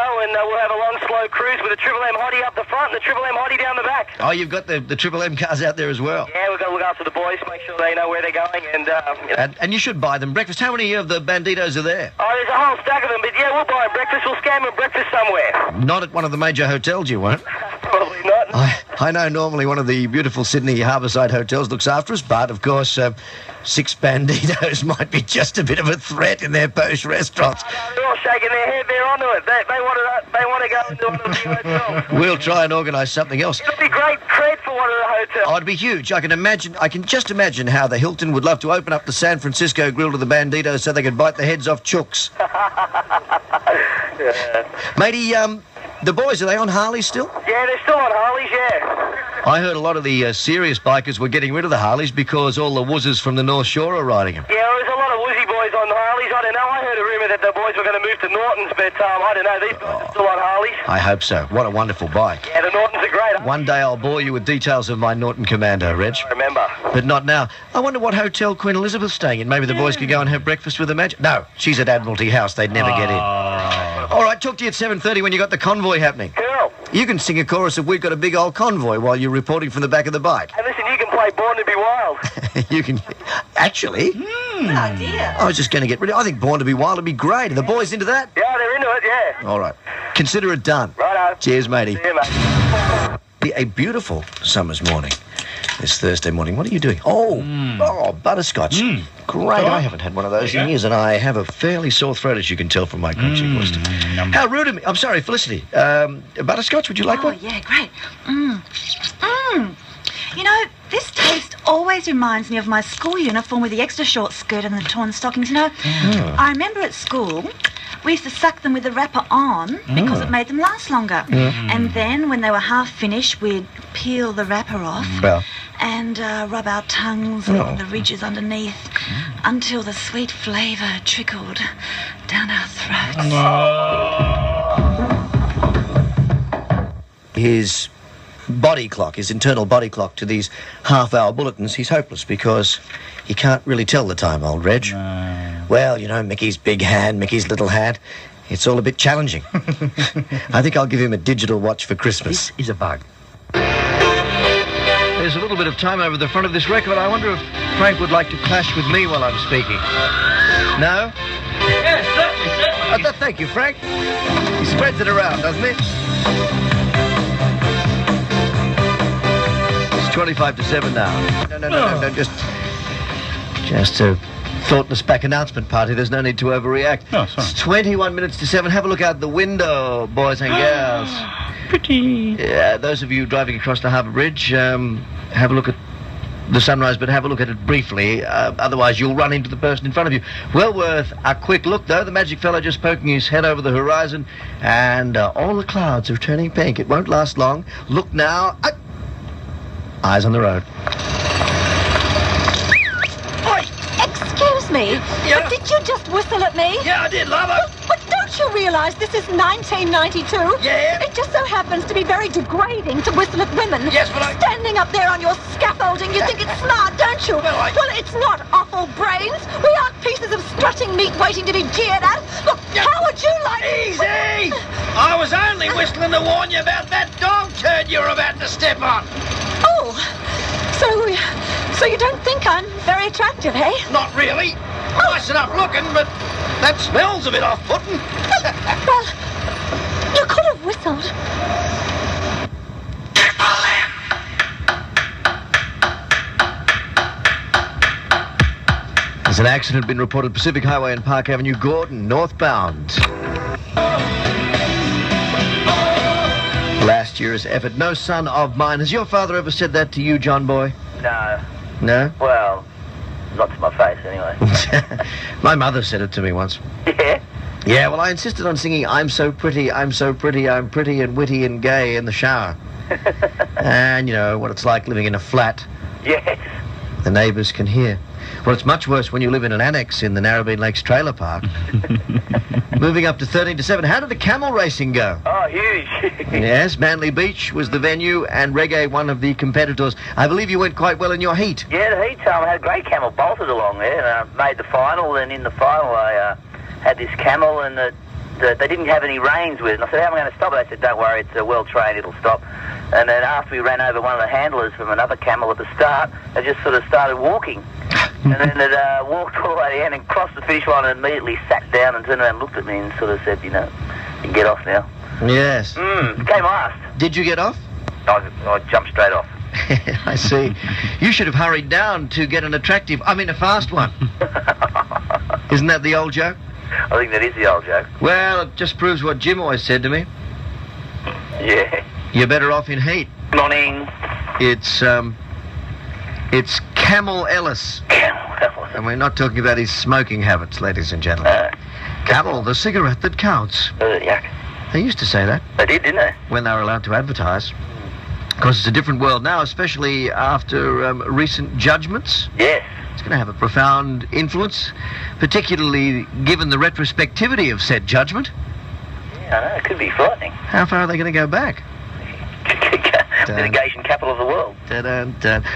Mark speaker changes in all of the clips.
Speaker 1: go, and we'll have a long, slow cruise with a Triple M hottie up the front and the Triple M hottie down the back.
Speaker 2: Oh, you've got the Triple M cars out there as well.
Speaker 1: Yeah, we've got to look after the boys, make sure they know where they're going, and, you know.
Speaker 2: And you should buy them breakfast. How many of the Banditos are there?
Speaker 1: Oh, there's a whole stack of them, but yeah, we'll buy them breakfast. We'll scam them breakfast somewhere.
Speaker 2: Not at one of the major hotels, you won't.
Speaker 1: Probably not.
Speaker 2: I know normally one of the beautiful Sydney harbourside hotels looks after us, but of course 6 Banditos might be just a bit of a threat in their posh restaurants.
Speaker 1: They're all shaking their head. They're onto it. They want to go into one of the new hotels.
Speaker 2: We'll try and organise something else.
Speaker 1: It'll be great cred for one of the hotels.
Speaker 2: Oh, it'd be huge. I can just imagine how the Hilton would love to open up the San Francisco grill to the Banditos so they could bite the heads off chooks.
Speaker 1: Yeah.
Speaker 2: Matey, the boys, are they on Harleys still?
Speaker 1: Yeah, they're still on Harleys, yeah.
Speaker 2: I heard a lot of the serious bikers were getting rid of the Harleys because all the wuzzers from the North Shore are riding them.
Speaker 1: Yeah, there's a lot of woozy boys on Harleys. I don't know. I heard a rumour that the boys were going to move to Nortons, but I don't know. These guys are still on Harleys.
Speaker 2: I hope so. What a wonderful bike.
Speaker 1: Yeah, the Nortons are great.
Speaker 2: One day I'll bore you with details of my Norton Commando, Reg.
Speaker 1: I remember.
Speaker 2: But not now. I wonder what hotel Queen Elizabeth's staying in. Maybe the boys could go and have breakfast with her. No, she's at Admiralty House. They'd never get in. All right, talk to you at 7:30 when you got the convoy happening.
Speaker 1: Cool.
Speaker 2: You can sing a chorus of We've Got a Big Old Convoy while you're reporting from the back of the bike.
Speaker 1: And listen, you can play Born to be Wild.
Speaker 2: You can... Actually...
Speaker 3: Good idea.
Speaker 2: I was just going to get rid of... I think Born to be Wild would be great. Are the boys into that?
Speaker 1: Yeah, they're into it, yeah.
Speaker 2: All right. Consider it done.
Speaker 1: Righto.
Speaker 2: Cheers, matey.
Speaker 1: See you, mate.
Speaker 2: A beautiful summer's morning. This Thursday morning. What are you doing? Oh, butterscotch. Great. I haven't had one of those in years, and I have a fairly sore throat, as you can tell from my crunchy voice. How rude of me. I'm sorry, Felicity. Butterscotch, would you like one?
Speaker 3: Oh, yeah, great. You know, this taste always reminds me of my school uniform with the extra short skirt and the torn stockings. You know, I remember at school... we used to suck them with the wrapper on because it made them last longer. And then when they were half finished, we'd peel the wrapper off and rub our tongues along the ridges underneath until the sweet flavour trickled down our throats.
Speaker 2: His body clock, his internal body clock to these half-hour bulletins, he's hopeless because he can't really tell the time, old Reg. Well, you know, Mickey's big hand, Mickey's little hat. It's all a bit challenging. I think I'll give him a digital watch for Christmas.
Speaker 4: This is a bug.
Speaker 2: There's a little bit of time over the front of this record. I wonder if Frank would like to clash with me while I'm speaking. No?
Speaker 4: Yes, certainly.
Speaker 2: Thank you, Frank. He spreads it around, doesn't he? It's 25 to 7 now. No, just a thoughtless back announcement party. There's no need to overreact.
Speaker 4: Oh, sorry.
Speaker 2: It's 21 minutes to 7. Have a look out the window, boys and girls.
Speaker 4: Pretty.
Speaker 2: Yeah, those of you driving across the Harbour Bridge, have a look at the sunrise, but have a look at it briefly. Otherwise, you'll run into the person in front of you. Well worth a quick look, though. The magic fella just poking his head over the horizon, and all the clouds are turning pink. It won't last long. Look now. Eyes on the road.
Speaker 5: Excuse me, but did you just whistle at me?
Speaker 2: Yeah, I did, Lava.
Speaker 5: But don't you realise this is 1992?
Speaker 2: Yeah?
Speaker 5: It just so happens to be very degrading to whistle at women.
Speaker 2: Yes, but
Speaker 5: Standing up there on your scaffolding, you think it's smart, don't you?
Speaker 2: Well,
Speaker 5: it's not awful brains. We aren't pieces of strutting meat waiting to be jeered at. Look, how would you like...
Speaker 2: Easy! I was only whistling to warn you about that dog turd you're about to step on.
Speaker 5: Oh, so you don't think I'm very attractive, eh?
Speaker 2: Not really. Nice enough looking, but that smells a bit off-putting.
Speaker 5: Well, you could have whistled.
Speaker 2: There's an accident been reported Pacific Highway and Park Avenue, Gordon, northbound. Last year's effort. No son of mine. Has your father ever said that to you, John boy?
Speaker 1: No.
Speaker 2: No?
Speaker 1: Well, not to my face, anyway.
Speaker 2: My mother said it to me once.
Speaker 1: Yeah?
Speaker 2: Yeah, well, I insisted on singing I'm so pretty, I'm so pretty, I'm pretty and witty and gay in the shower. And you know what it's like living in a flat.
Speaker 1: Yes.
Speaker 2: The neighbours can hear. Well, it's much worse when you live in an annex in the Narrabeen Lakes trailer park. Moving up to 13 to 7. How did the camel racing go?
Speaker 1: Oh, huge.
Speaker 2: Yes, Manly Beach was the venue and Reggae one of the competitors. I believe you went quite well in your heat.
Speaker 1: Yeah, the heat time, I had a great camel bolted along there and I made the final, and in the final I had this camel and the
Speaker 6: they didn't have any reins with it. And I said, how am I going to stop it? They said, don't worry, it's well trained, it'll stop. And then after we ran over one of the handlers from another camel at the start, they just sort of started walking. And then it walked all the way to the end and crossed the finish line and immediately sat down and turned around and looked at me and sort of said, you know, you can get off now.
Speaker 2: Yes.
Speaker 6: It came last.
Speaker 2: Did you get off?
Speaker 6: I jumped straight off.
Speaker 2: I see. You should have hurried down to get a fast one. Isn't that the old joke?
Speaker 6: I think that is the old joke.
Speaker 2: Well, it just proves what Jim always said to me.
Speaker 6: Yeah.
Speaker 2: You're better off in heat.
Speaker 6: Morning.
Speaker 2: It's Camel Ellis.
Speaker 6: Camel Ellis.
Speaker 2: And we're not talking about his smoking habits, ladies and gentlemen. Camel, the cigarette that counts.
Speaker 6: Yuck.
Speaker 2: They used to say that.
Speaker 6: They did, didn't they?
Speaker 2: When they were allowed to advertise. Of course, it's a different world now, especially after recent judgments.
Speaker 6: Yes.
Speaker 2: It's going to have a profound influence, particularly given the retrospectivity of said judgment.
Speaker 6: Yeah, I know. It could be frightening.
Speaker 2: How far are they going to go back?
Speaker 6: Litigation capital of the world.
Speaker 2: Dun.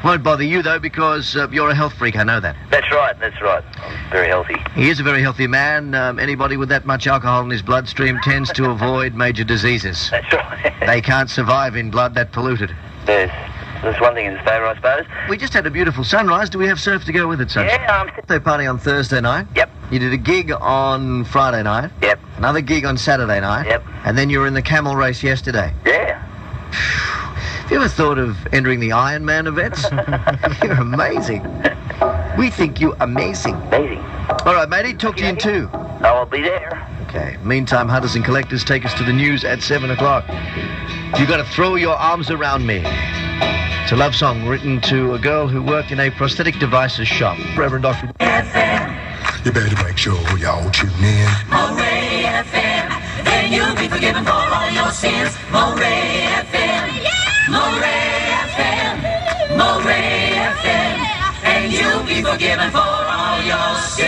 Speaker 2: Won't bother you, though, because you're a health freak, I know that.
Speaker 6: That's right. I'm very healthy.
Speaker 2: He is a very healthy man. Anybody with that much alcohol in his bloodstream tends to avoid major diseases.
Speaker 6: That's right.
Speaker 2: They can't survive in blood that polluted.
Speaker 6: There's one thing in his favour, I suppose.
Speaker 2: We just had a beautiful sunrise. Do we have surf to go with it, son?
Speaker 6: Yeah,
Speaker 2: Birthday party on Thursday night.
Speaker 6: Yep.
Speaker 2: You did a gig on Friday night.
Speaker 6: Yep.
Speaker 2: Another gig on Saturday night.
Speaker 6: Yep.
Speaker 2: And then you were in the camel race yesterday.
Speaker 6: Yeah.
Speaker 2: Have you ever thought of entering the Ironman events? You're amazing. We think you're amazing.
Speaker 6: Amazing.
Speaker 2: All right, matey, talk to you in 2.
Speaker 6: Oh, I'll be there.
Speaker 2: Okay. Meantime, hunters and collectors take us to the news at 7 o'clock. You got to throw your arms around me. It's a love song written to a girl who worked in a prosthetic devices shop. Reverend Dr.
Speaker 7: FM. You better make sure y'all tune in.
Speaker 8: Mulray FM. Then you'll be forgiven for all your sins. Mulray FM. Mulray FM. Mulray FM. And you'll be forgiven for all your sins.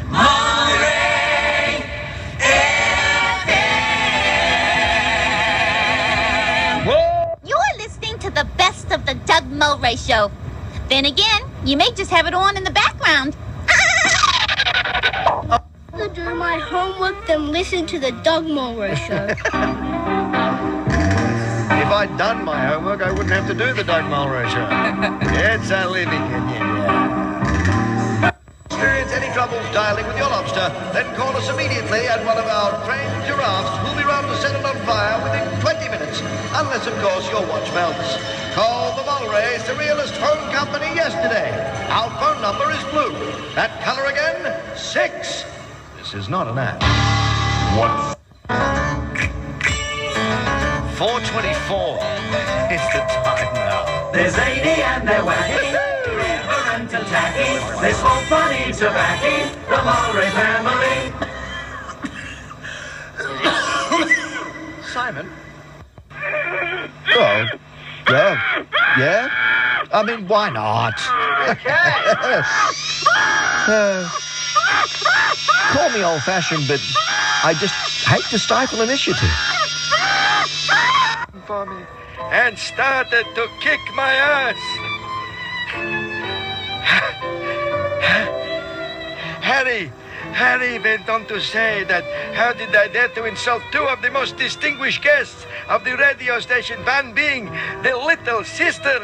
Speaker 8: Mulray FM.
Speaker 9: You're listening to the best of the Doug Mulray Show. Then again, you may just have it on in the background.
Speaker 10: To do my homework, then listen to the Doug Mulray Show.
Speaker 2: If I'd done my homework, I wouldn't have to do the Doug Mulray Show. It's a living yeah. Experience any troubles dialing with your lobster, then call us immediately and one of our trained giraffes will be round to set it on fire within 20 minutes, unless, of course, your watch melts. Call the Mulray Surrealist Phone Company yesterday. Our phone number is blue. That color again, 6. This is not an ad. What? 4:24. It's the time now.
Speaker 8: There's 80 and they're wacky. River until tacky. They smoke funny tobacco. The Mulray family.
Speaker 2: Simon? Oh. Yeah? I mean, why not? Call me old-fashioned, but I just hate to stifle initiative.
Speaker 11: For me and started to kick my ass. Harry went on to say that how did I dare to insult 2 of the most distinguished guests of the radio station, one being the little sister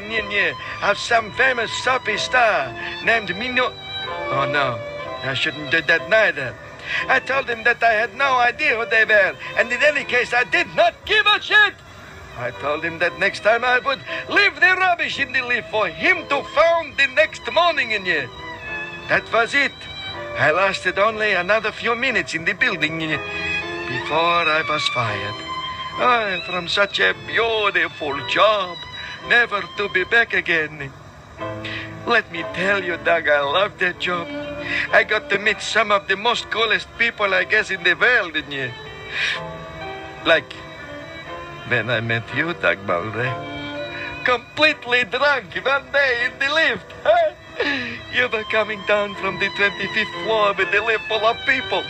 Speaker 11: of some famous soapy star named Mino. Oh no, I shouldn't do that neither. I told him that I had no idea who they were, and in any case I did not give a shit. I told him that next time I would leave the rubbish in the lift for him to find the next morning in here. That was it. I lasted only another few minutes in the building before I was fired. Oh, from such a beautiful job, never to be back again. Let me tell you, Doug, I love that job. I got to meet some of the most coolest people, I guess, in the world, like when I met you, Doug Mulray. Completely drunk one day in the lift. Huh? You were coming down from the 25th floor with the lift full of people,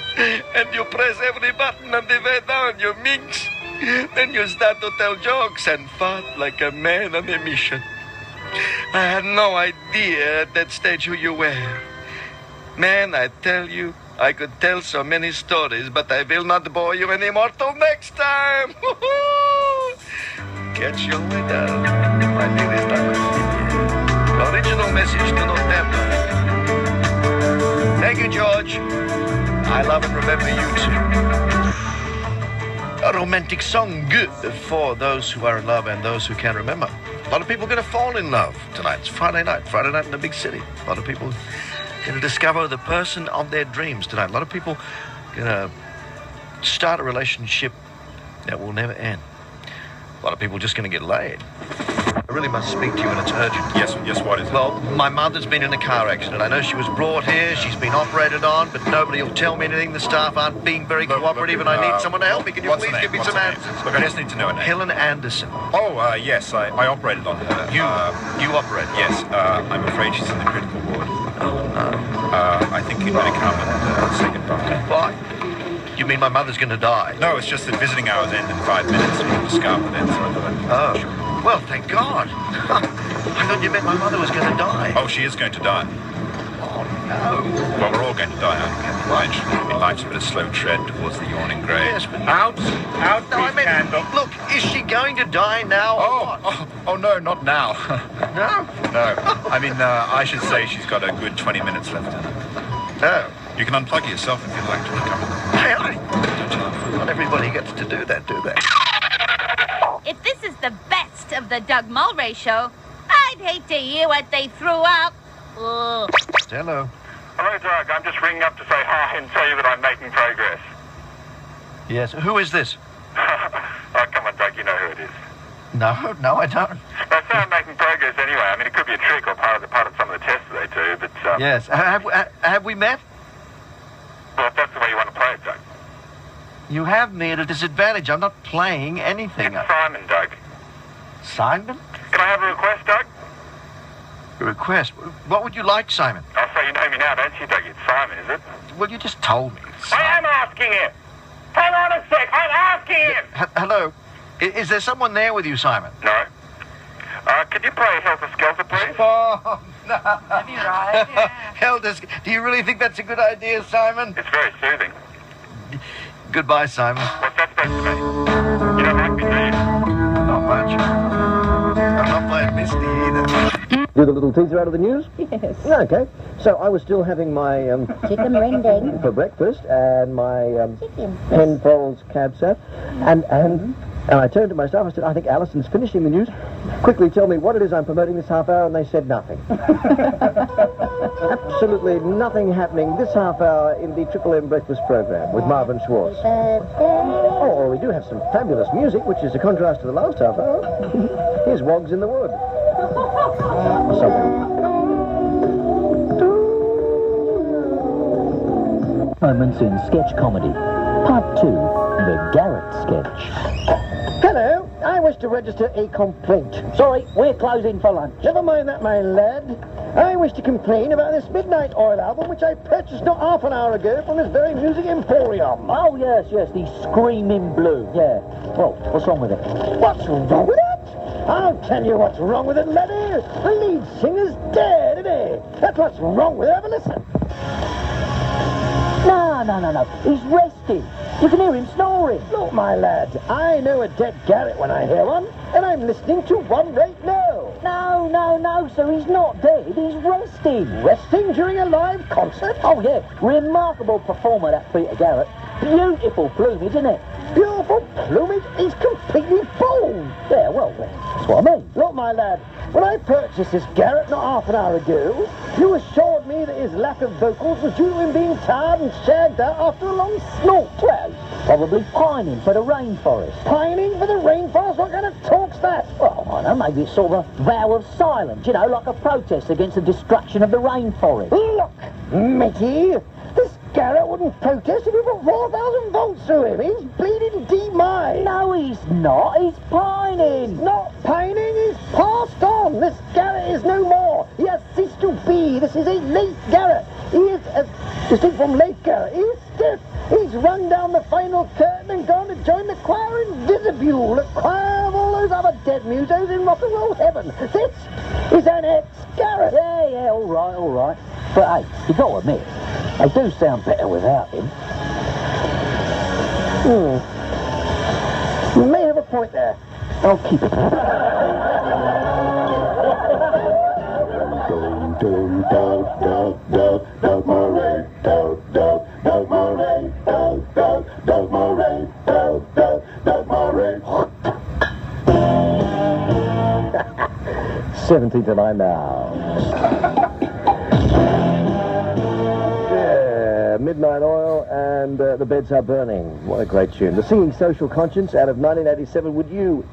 Speaker 11: and you press every button on the way down, you minx. Then you start to tell jokes and fart like a man on a mission. I had no idea at that stage who you were. Man, I tell you, I could tell so many stories, but I will not bore you anymore till next time. Catch you later. My name is Douglas. Original message to November. Thank you, George. I love and remember you too. A romantic song, good for those who are in love and those who can remember. A lot of people are going to fall in love tonight. It's Friday night in the big city. A lot of people going to discover the person of their dreams tonight. A lot of people going to start a relationship that will never end. A lot of people just going to get laid. I really must speak to you, and it's urgent.
Speaker 12: Yes, what is it?
Speaker 11: Well, my mother's been in a car accident. I know she was brought here, she's been operated on, but nobody will tell me anything. The staff aren't being very cooperative, and I need someone to help me. Can you please give me some answers?
Speaker 12: Look, I just need to know her name.
Speaker 11: Helen Anderson.
Speaker 12: Oh, yes, I operated on her.
Speaker 11: You operated?
Speaker 12: Yes, I'm afraid she's in the critical ward. I think you'd better come and say goodbye.
Speaker 11: What? You mean my mother's going to die?
Speaker 12: No, it's just that visiting hours end in 5 minutes. We have to scarf it in, so I thought I'd...
Speaker 11: Oh, well, thank God. I thought you meant my mother was going to die.
Speaker 12: Oh, she is going to die.
Speaker 11: Oh, no.
Speaker 12: Well, we're all going to die, aren't we, Captain Lynch? Life's but a slow tread towards the yawning grave.
Speaker 11: Yes, but...
Speaker 12: Out,
Speaker 11: no, I mean, look, is she going to die now or what?
Speaker 12: Oh, no, not now.
Speaker 11: No?
Speaker 12: No. I mean, I should say she's got a good 20 minutes left in her.
Speaker 11: No.
Speaker 12: You can unplug yourself if you'd like to recover.
Speaker 11: Not everybody gets to do that, do they?
Speaker 9: If this is the best of the Doug Mulray show, I'd hate to hear what they threw up. Ugh.
Speaker 11: Hello.
Speaker 13: Hello, Doug. I'm just ringing up to say hi and tell you that I'm making progress.
Speaker 11: Yes. Who is this?
Speaker 13: Oh, come on, Doug. You know who it is.
Speaker 11: No, I don't.
Speaker 13: I say I'm making progress anyway. I mean, it could be a trick or part of some of the tests that they do, but...
Speaker 11: Yes. Have we met?
Speaker 13: Well, if that's the way you want to play it, Doug.
Speaker 11: You have me at a disadvantage. I'm not playing anything.
Speaker 13: It's Simon, Doug.
Speaker 11: Simon?
Speaker 13: Can I have a request, Doug?
Speaker 11: A request? What would you like, Simon?
Speaker 13: Oh, so you know me now, don't you, Doug? It's Simon, is it?
Speaker 11: Well, you just told me.
Speaker 13: I am asking him. Hang on a sec. I'm asking him.
Speaker 11: Hello. Is there someone there with you, Simon?
Speaker 13: No. Could you play Helter Skelter, please?
Speaker 11: Oh, no.
Speaker 3: That'd be right, yeah.
Speaker 11: Helter, do you really think that's a good idea, Simon?
Speaker 13: It's very soothing.
Speaker 11: Goodbye, Simon.
Speaker 13: What's that supposed to mean? You don't like me, do you?
Speaker 11: Not much. I'm not playing Misty either.
Speaker 2: Do the little teaser out of the news?
Speaker 14: Yes.
Speaker 2: Okay. So I was still having my
Speaker 14: Chicken rendang
Speaker 2: for breakfast and my
Speaker 14: chicken.
Speaker 2: Penfolds cab set, and I turned to my staff and said, I think Alison's finishing the news. Quickly tell me what it is I'm promoting this half hour, and they said nothing. Absolutely nothing happening this half hour in the Triple M breakfast program with Marvin Schwartz. Oh, we do have some fabulous music, which is a contrast to the last half hour. Here's Wogs in the Wood.
Speaker 15: Moments in sketch comedy. Part 2, the Garrett sketch.
Speaker 2: Hello, I wish to register a complaint.
Speaker 15: Sorry, we're closing for lunch.
Speaker 2: Never mind that, my lad. I wish to complain about this Midnight Oil album, which I purchased not half an hour ago from this very music emporium.
Speaker 15: Oh, yes, the Screaming Blue. Yeah. Well, what's wrong with it?
Speaker 2: What's wrong with it? I'll tell you what's wrong with it, laddie. The lead singer's dead, isn't he? That's what's wrong with it. Have a listen.
Speaker 15: No. He's resting. You can hear him snoring.
Speaker 2: Look, my lad, I know a dead Garrett when I hear one, and I'm listening to one right now.
Speaker 15: No, sir, he's not dead. He's resting.
Speaker 2: Resting during a live concert?
Speaker 15: Oh, yeah. Remarkable performer, that Peter Garrett. Beautiful plumage, isn't it?
Speaker 2: Beautiful plumage? He's completely bald.
Speaker 15: Yeah, well, that's what I mean.
Speaker 2: Look, my lad, when I purchased this Garrett not half an hour ago, you assured me that his lack of vocals was due to him being tired and shagged out after a long snort.
Speaker 15: Well, probably pining for the rainforest.
Speaker 2: Pining for the rainforest? What kind of talk's that?
Speaker 15: Well, I don't know, maybe it's sort of a vow of silence, you know, like a protest against the destruction of the rainforest.
Speaker 2: Look, matey, this Garrett wouldn't protest if we put 4,000 volts through him. He's bleeding D-my.
Speaker 15: No, he's not. He's pining.
Speaker 2: He's not pining. He's passed on. This Garrett is no more. He has ceased to be. This is a late Garrett. He is, distinct from late Garrett, he is stiff. He's run down the final curtain and gone to join the choir in Visibule, the choir of all those other dead musos in rock and roll heaven. This is an ex-Garrett.
Speaker 15: Yeah, all right. But hey, you got to admit, They do sound better without him. You may have a point there. I'll keep it.
Speaker 7: Doug Mulray, Doug Mulray, Doug Mulray, Doug Mulray.
Speaker 15: 17 to 9 now. Yeah, Midnight Oil and The Beds Are Burning. What a great tune. The Singing Social Conscience out of 1987. Would you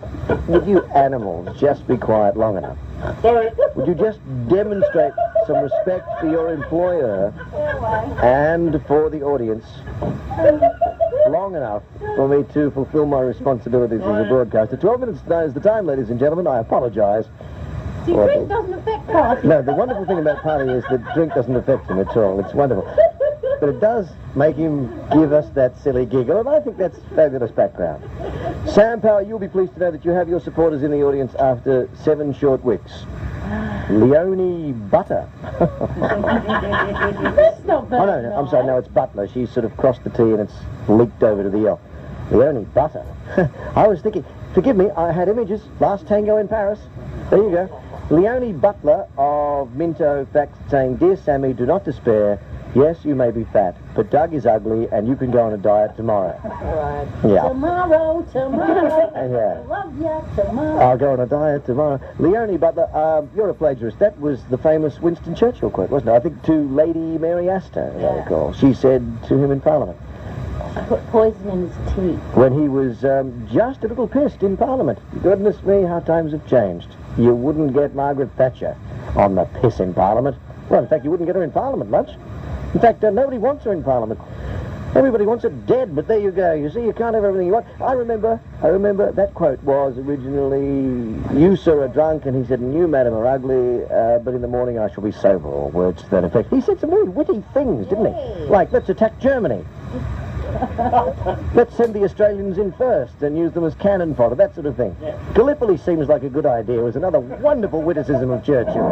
Speaker 15: animals just be quiet long enough?
Speaker 7: Sorry.
Speaker 15: Would you just demonstrate some respect for your employer and for the audience long enough for me to fulfill my responsibilities as a broadcaster? 12 minutes to 9 is the time, ladies and gentlemen. I apologise.
Speaker 5: See, drink doesn't affect party.
Speaker 15: No, the wonderful thing about party is that drink doesn't affect him at all. It's wonderful. But it does make him give us that silly giggle, and I think that's fabulous background. Sam Power, you'll be pleased to know that you have your supporters in the audience after 7 short weeks. Leonie Butter.
Speaker 5: That's not bad.
Speaker 15: Oh, no, I'm sorry, no, it's Butler. She's sort of crossed the T and it's leaked over to the L. Leonie Butter. I was thinking, forgive me, I had images. Last tango in Paris. There you go. Leonie Butler of Minto Facts saying, "Dear Sammy, do not despair. Yes, you may be fat, but Doug is ugly and you can go on a diet tomorrow."
Speaker 5: Right.
Speaker 15: Yeah.
Speaker 5: Tomorrow.
Speaker 15: Yeah.
Speaker 5: Love ya tomorrow.
Speaker 15: I'll go on a diet tomorrow. Leonie Butler, you're a plagiarist. That was the famous Winston Churchill quote, wasn't it? I think to Lady Mary Astor, as I recall. She said to him in Parliament.
Speaker 5: Put poison in his tea.
Speaker 15: When he was just a little pissed in Parliament. Goodness me, how times have changed. You wouldn't get Margaret Thatcher on the piss in Parliament. Well, in fact, you wouldn't get her in Parliament much. In fact, nobody wants her in Parliament. Everybody wants her dead, but there you go. You see, you can't have everything you want. I remember that quote was originally, "You, sir, are drunk," and he said, "And you, madam, are ugly, but in the morning I shall be sober," or words to that effect. He said some very witty things, didn't he? Like, let's attack Germany. Let's send the Australians in first and use them as cannon fodder, that sort of thing. Gallipoli seems like a good idea. It was another wonderful witticism of Churchill.